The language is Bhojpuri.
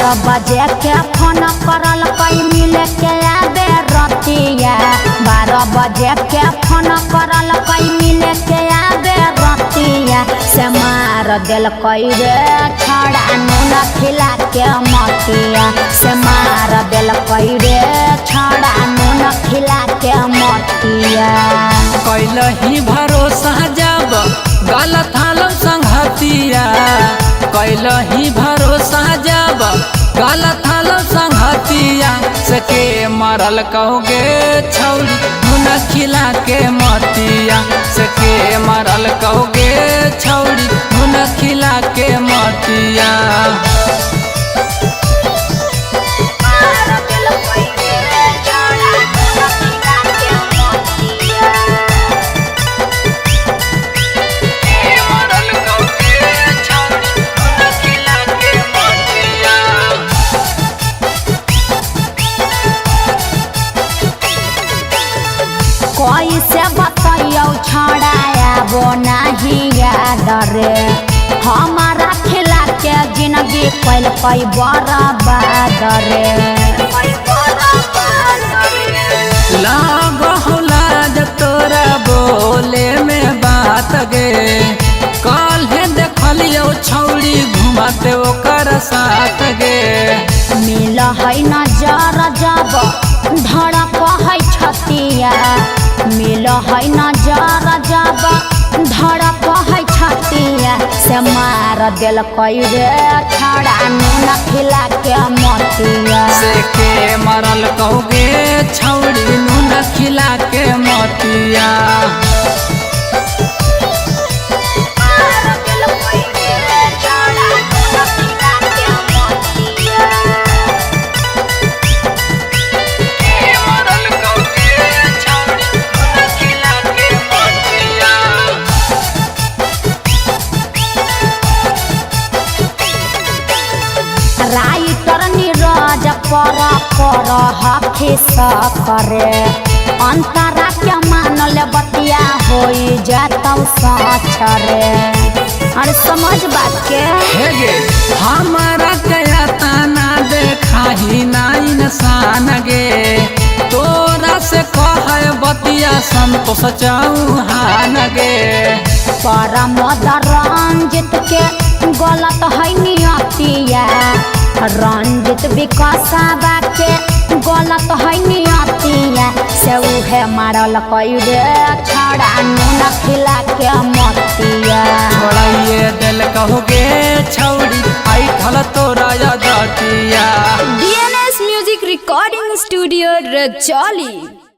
12 बजे के फोन करल कई मिले के आबे रतिया 12 बजे के फोन करल कई मिले के आबे रतिया से मार दिल कई रे छड़ा नून खिला के मतिया से मार दिल कई रे छड़ा नून खिला के मतिया कैलही भरोसा जब गलत हालम संघतिया कैलही भरोसा जब गलत हालम संघतिया से के मरल कहोगे छौड़ी नून खिला के मतिया से के मरल कहोगे छौड़ी नून खिला के मतिया कैसे बतैयो छड़ाया वो नहीं याद रे हमारा खिला के जिंदगी कैल कई बर्बाद रे लाज तोरा बोले में बात गे कल है देखलियो छौड़ी घुमाते ओकर साथ गे मिल है नजर जब धड़क है छतिया मिल है नजर जब धड़क है छतिया से मार दिल कई रे छड़ा नून खिला के मतिया से के मरल कहोगे छौड़ी नून खिला के मतिया राइटर नीरज पर हखी करे अंतरा के मानल बतिया हो जाता सच रे अरे समझ बात के गे हमारा गया ताना देखा ही ना इंसान गे तोरा से कह बतिया संतोष चौहान गे परमोद रंजित के गलत है नियतिया रंजित विकासबा के गलत है नियतिया से उहे मारल कई रे छड़ा नून खिला के मतिया छोड़ाइए दिल कहोगे छौड़ी आई खल तोरा यादिया DNS music recording studio Rajauli.